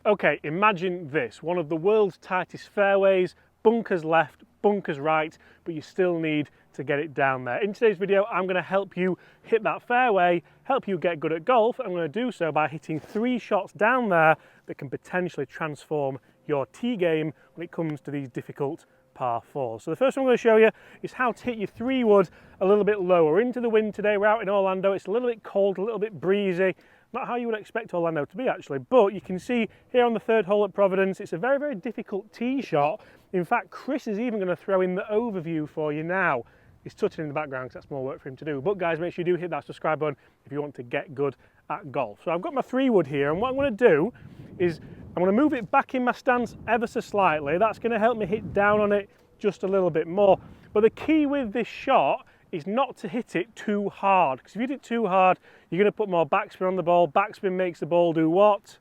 Okay, imagine this, one of the world's tightest fairways, bunkers left, bunkers right, but you still need to get it down there. In today's video, I'm going to help you hit that fairway, help you get good at golf. I'm going to do so by hitting 3 shots down there that can potentially transform your tee game when it comes to these difficult par 4s. So the first one I'm going to show you is how to hit your 3-wood a little bit lower. Into the wind today, we're out in Orlando, it's a little bit cold, a little bit breezy. Not how you would expect Orlando to be actually, but you can see here on the 3rd hole at Providence, it's a very, very difficult tee shot. In fact, Chris is even going to throw in the overview for you now. He's tutting in the background because that's more work for him to do. But guys, make sure you do hit that subscribe button if you want to get good at golf. So I've got my 3-wood here, and what I'm going to do is I'm going to move it back in my stance ever so slightly. That's going to help me hit down on it just a little bit more. But the key with this shot is not to hit it too hard, because if you hit it too hard, you're going to put more backspin on the ball. Backspin makes the ball do what?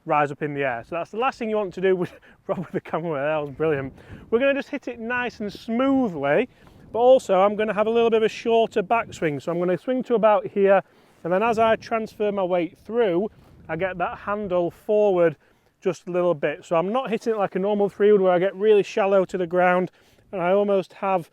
Rise up in the air. So that's the last thing you want to do with Rob with the camera. That was brilliant. We're going to just hit it nice and smoothly, but also I'm going to have a little bit of a shorter backswing. So I'm going to swing to about here, and then as I transfer my weight through, I get that handle forward just a little bit. So I'm not hitting it like a normal 3-wood where I get really shallow to the ground and I almost have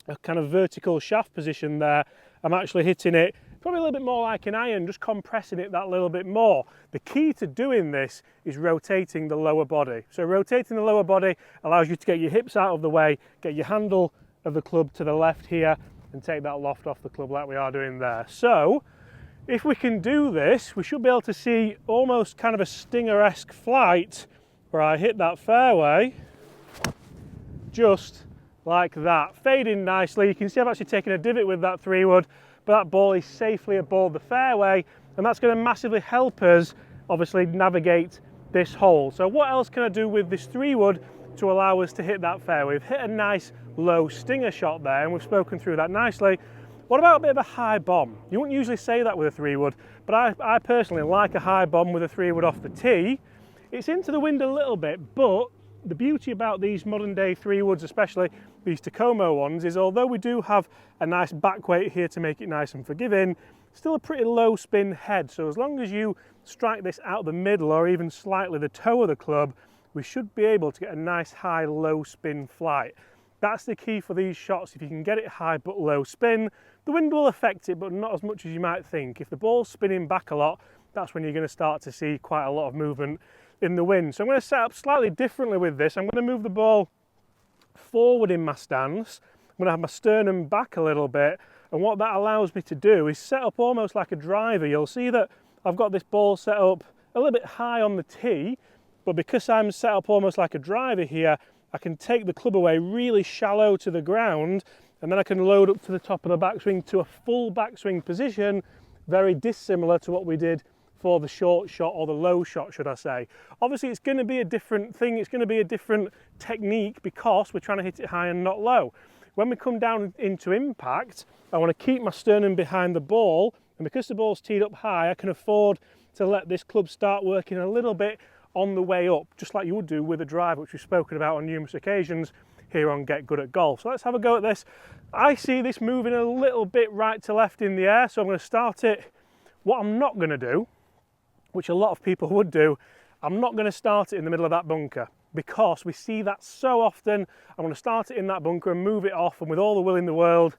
a kind of vertical shaft position there. I'm actually hitting it probably a little bit more like an iron, just compressing it that little bit more. The key to doing this is rotating the lower body. So rotating the lower body allows you to get your hips out of the way, get your handle of the club to the left here, and take that loft off the club like we are doing there. So if we can do this, we should be able to see almost kind of a Stinger-esque flight where I hit that fairway just like that, fading nicely. You can see I've actually taken a divot with that 3-wood, but that ball is safely aboard the fairway, and that's going to massively help us obviously navigate this hole. So what else can I do with this 3-wood to allow us to hit that fairway? We've hit a nice low stinger shot there, and we've spoken through that nicely. What about a bit of a high bomb? You wouldn't usually say that with a 3-wood, but I personally like a high bomb with a 3-wood off the tee. It's into the wind a little bit, but the beauty about these modern day 3-woods, especially these Takomo ones, is although we do have a nice back weight here to make it nice and forgiving, still a pretty low spin head. So as long as you strike this out the middle or even slightly the toe of the club, we should be able to get a nice high low spin flight. That's the key for these shots. If you can get it high but low spin, the wind will affect it, but not as much as you might think. If the ball's spinning back a lot, that's when you're going to start to see quite a lot of movement in the wind. So I'm going to set up slightly differently with this. I'm going to move the ball forward in my stance. I'm going to have my sternum back a little bit, and what that allows me to do is set up almost like a driver. You'll see that I've got this ball set up a little bit high on the tee, but because I'm set up almost like a driver here, I can take the club away really shallow to the ground, and then I can load up to the top of the backswing to a full backswing position, very dissimilar to what we did for the short shot, or the low shot should I say. Obviously it's going to be a different thing, it's going to be a different technique because we're trying to hit it high and not low. When we come down into impact, I want to keep my sternum behind the ball, and because the ball's teed up high, I can afford to let this club start working a little bit on the way up, just like you would do with a drive, which we've spoken about on numerous occasions here on Get Good at Golf. So let's have a go at this. I see this moving a little bit right to left in the air, so I'm going to start it. What I'm not going to do, which a lot of people would do, I'm not going to start it in the middle of that bunker, because we see that so often. I'm going to start it in that bunker and move it off, and with all the will in the world,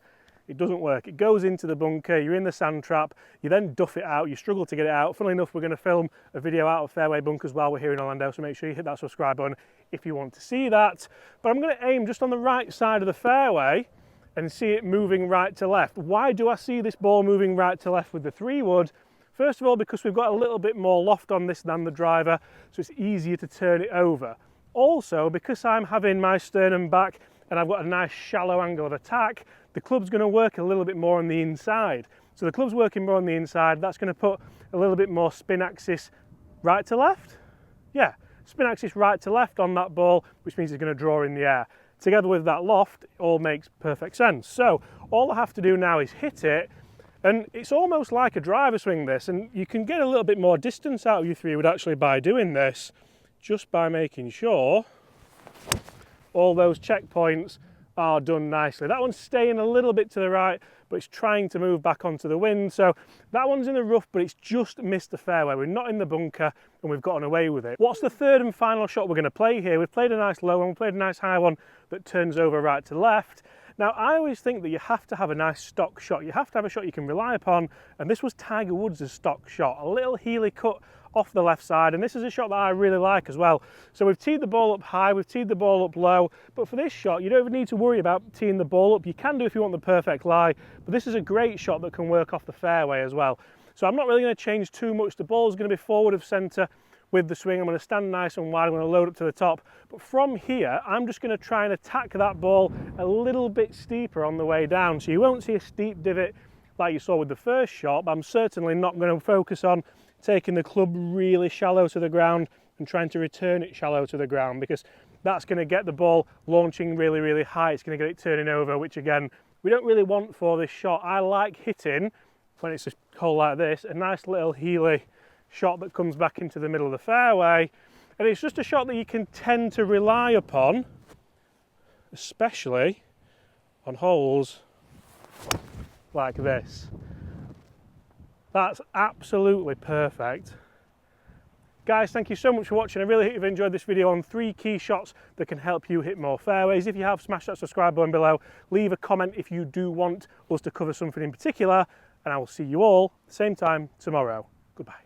it doesn't work. It goes into the bunker, you're in the sand trap, you then duff it out, you struggle to get it out. Funnily enough, we're going to film a video out of fairway bunkers while we're here in Orlando, so make sure you hit that subscribe button if you want to see that. But I'm going to aim just on the right side of the fairway and see it moving right to left. Why do I see this ball moving right to left with the 3-wood? First of all, because we've got a little bit more loft on this than the driver, so it's easier to turn it over. Also, because I'm having my sternum back and I've got a nice shallow angle of attack, the club's going to work a little bit more on the inside. So the club's working more on the inside, that's going to put a little bit more spin axis right to left. Yeah, spin axis right to left on that ball, which means it's going to draw in the air. Together with that loft, it all makes perfect sense. So all I have to do now is hit it, and it's almost like a driver swing this, and you can get a little bit more distance out of your 3-wood actually by doing this, just by making sure all those checkpoints are done nicely. That one's staying a little bit to the right, but it's trying to move back onto the wind. So that one's in the rough, but it's just missed the fairway. We're not in the bunker and we've gotten away with it. What's the third and final shot we're going to play here? We've played a nice low one, we played a nice high one that turns over right to left. Now, I always think that you have to have a nice stock shot. You have to have a shot you can rely upon, and this was Tiger Woods' stock shot. A little heely cut off the left side, and this is a shot that I really like as well. So we've teed the ball up high, we've teed the ball up low, but for this shot you don't even need to worry about teeing the ball up. You can do if you want the perfect lie, but this is a great shot that can work off the fairway as well. So I'm not really going to change too much. The ball's going to be forward of centre with the swing. I'm going to stand nice and wide, I'm going to load up to the top, but from here I'm just going to try and attack that ball a little bit steeper on the way down. So you won't see a steep divot like you saw with the first shot, but I'm certainly not going to focus on taking the club really shallow to the ground and trying to return it shallow to the ground, because that's going to get the ball launching really, really high. It's going to get it turning over, which again, we don't really want for this shot. I like hitting, when it's a hole like this, a nice little heely shot that comes back into the middle of the fairway. And it's just a shot that you can tend to rely upon, especially on holes like this. That's absolutely perfect. Guys, thank you so much for watching. I really hope you've enjoyed this video on 3 key shots that can help you hit more fairways. If you have, smash that subscribe button below. Leave a comment if you do want us to cover something in particular, and I will see you all same time tomorrow. Goodbye.